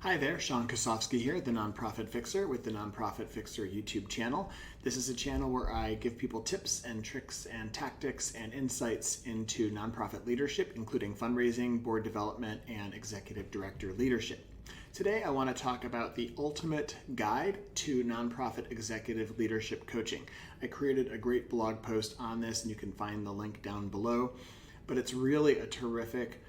Hi there, Sean Kosofsky here, the Nonprofit Fixer with the Nonprofit Fixer YouTube channel. This is a channel where I give people tips and tricks and tactics and insights into nonprofit leadership, including fundraising, board development, and executive director leadership. Today I want to talk about the ultimate guide to nonprofit executive leadership coaching. I created a great blog post on this and you can find the link down below, but it's really a terrific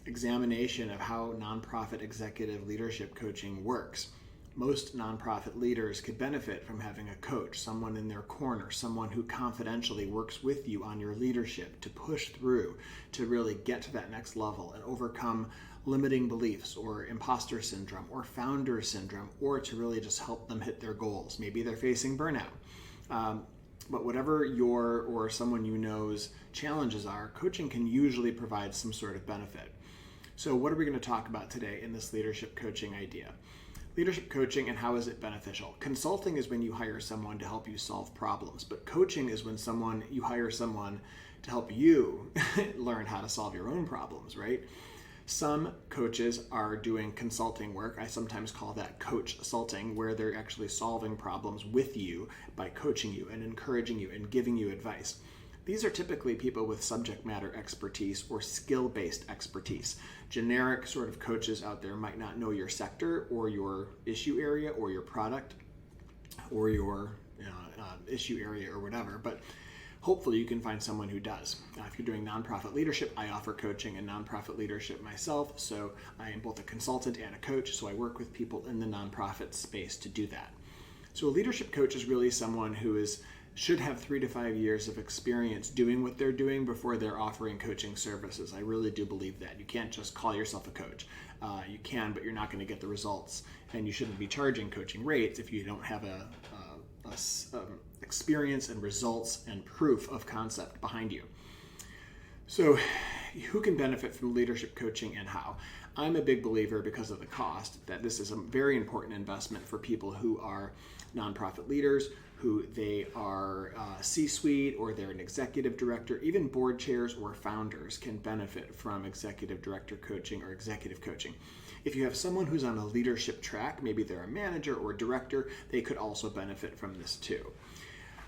examination of how nonprofit executive leadership coaching works. Most nonprofit leaders could benefit from having a coach, someone in their corner, someone who confidentially works with you on your leadership to push through, to really get to that next level and overcome limiting beliefs or imposter syndrome or founder syndrome, or to really just help them hit their goals. Maybe they're facing burnout. But whatever your or someone you know's challenges are, coaching can usually provide some sort of benefit. So what are we going to talk about today in this leadership coaching idea? Leadership coaching and how is it beneficial? Consulting is when you hire someone to help you solve problems, but coaching is when you hire someone to help you learn how to solve your own problems, right? Some coaches are doing consulting work. I sometimes call that coach-sulting, where they're actually solving problems with you by coaching you and encouraging you and giving you advice. These are typically people with subject matter expertise or skill-based expertise. Generic sort of coaches out there might not know your sector or your issue area or your product or your issue area or whatever, but hopefully you can find someone who does. If you're doing nonprofit leadership, I offer coaching and nonprofit leadership myself, so I am both a consultant and a coach, so I work with people in the nonprofit space to do that. So a leadership coach is really someone who should have 3 to 5 years of experience doing what they're doing before they're offering coaching services. I really do believe that. You can't just call yourself a coach. You can, but you're not going to get the results, and you shouldn't be charging coaching rates if you don't have experience and results and proof of concept behind you. So who can benefit from leadership coaching and how? I'm a big believer, because of the cost, that this is a very important investment for people who are nonprofit leaders, who they are C-suite or they're an executive director. Even board chairs or founders can benefit from executive director coaching or executive coaching. If you have someone who's on a leadership track, maybe they're a manager or director, they could also benefit from this too.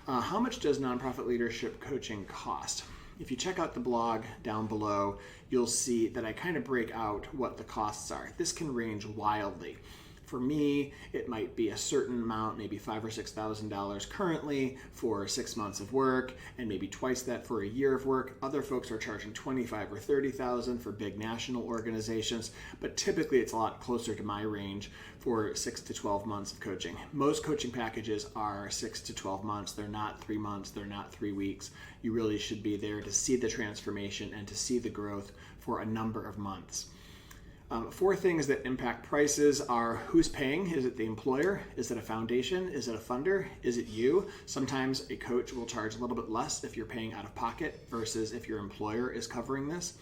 How much does nonprofit leadership coaching cost? If you check out the blog down below, you'll see that I kind of break out what the costs are. This can range wildly. For me, it might be a certain amount, maybe $5,000 or $6,000 currently for 6 months of work, and maybe twice that for a year of work. Other folks are charging $25,000 or $30,000 for big national organizations, but typically it's a lot closer to my range for 6 to 12 months of coaching. Most coaching packages are 6 to 12 months. They're not 3 months. They're not 3 weeks. You really should be there to see the transformation and to see the growth for a number of months. 4 things that impact prices are: who's paying? Is it the employer? Is it a foundation? Is it a funder? Is it you? Sometimes a coach will charge a little bit less if you're paying out of pocket versus if your employer is covering this.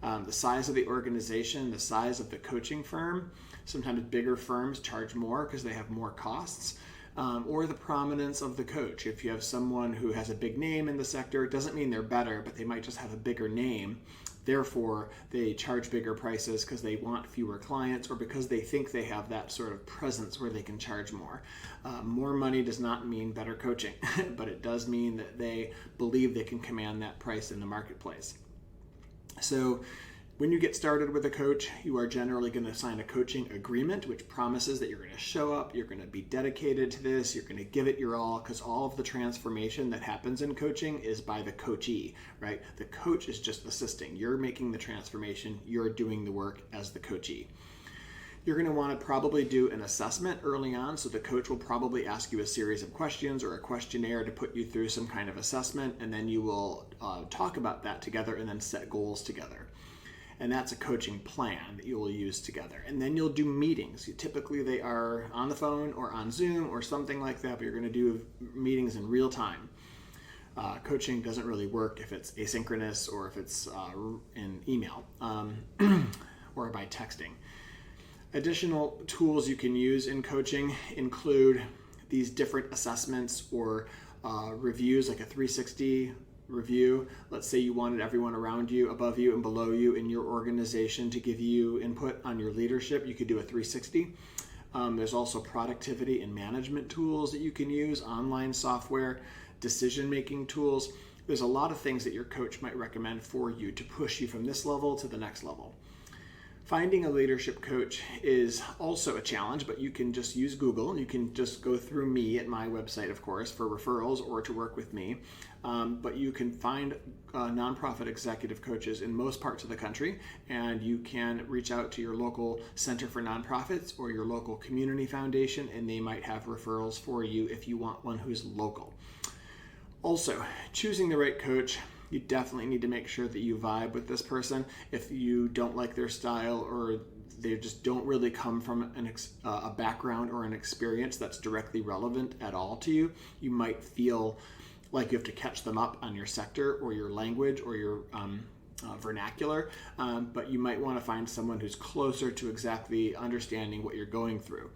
The size of the organization, the size of the coaching firm. Sometimes bigger firms charge more because they have more costs. Or the prominence of the coach. If you have someone who has a big name in the sector, it doesn't mean they're better, but they might just have a bigger name. Therefore, they charge bigger prices because they want fewer clients or because they think they have that sort of presence where they can charge more. More money does not mean better coaching, but it does mean that they believe they can command that price in the marketplace. So when you get started with a coach, you are generally going to sign a coaching agreement, which promises that you're going to show up, you're going to be dedicated to this, you're going to give it your all, because all of the transformation that happens in coaching is by the coachee, right? The coach is just assisting. You're making the transformation, you're doing the work as the coachee. You're going to want to probably do an assessment early on, so the coach will probably ask you a series of questions or a questionnaire to put you through some kind of assessment, and then you will talk about that together and then set goals together. And that's a coaching plan that you will use together. And then you'll do meetings. Typically they are on the phone or on Zoom or something like that, but you're going to do meetings in real time. Coaching doesn't really work if it's asynchronous or if it's in email or by texting. Additional tools you can use in coaching include these different assessments or reviews, like a 360 review. Let's say you wanted everyone around you, above you and below you in your organization to give you input on your leadership. You could do a 360. There's also productivity and management tools that you can use, online software, decision-making tools. There's a lot of things that your coach might recommend for you to push you from this level to the next level. Finding a leadership coach is also a challenge, but you can just use Google. You can just go through me at my website, of course, for referrals or to work with me. But you can find nonprofit executive coaches in most parts of the country, and you can reach out to your local Center for Nonprofits or your local community foundation, and they might have referrals for you if you want one who's local. Also, choosing the right coach, you definitely need to make sure that you vibe with this person. If you don't like their style or they just don't really come from a background or an experience that's directly relevant at all to you, you might feel like you have to catch them up on your sector or your language or your vernacular, but you might want to find someone who's closer to exactly understanding what you're going through.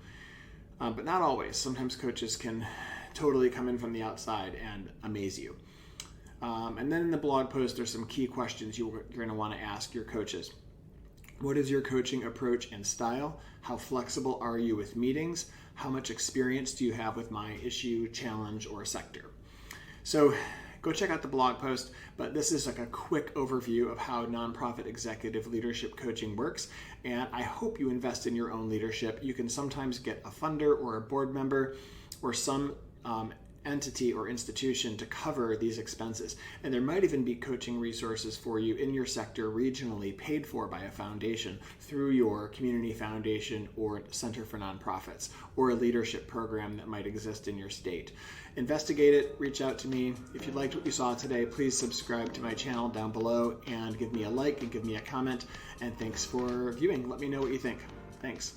But not always. Sometimes coaches can totally come in from the outside and amaze you. And then in the blog post, there's some key questions you're going to want to ask your coaches. What is your coaching approach and style? How flexible are you with meetings? How much experience do you have with my issue, challenge, or sector? So go check out the blog post, but this is like a quick overview of how nonprofit executive leadership coaching works, and I hope you invest in your own leadership. You can sometimes get a funder or a board member or some entity or institution to cover these expenses. And there might even be coaching resources for you in your sector regionally paid for by a foundation through your community foundation or Center for Nonprofits or a leadership program that might exist in your state. Investigate it, reach out to me. If you liked what you saw today, please subscribe to my channel down below and give me a like and give me a comment. And thanks for viewing. Let me know what you think. Thanks.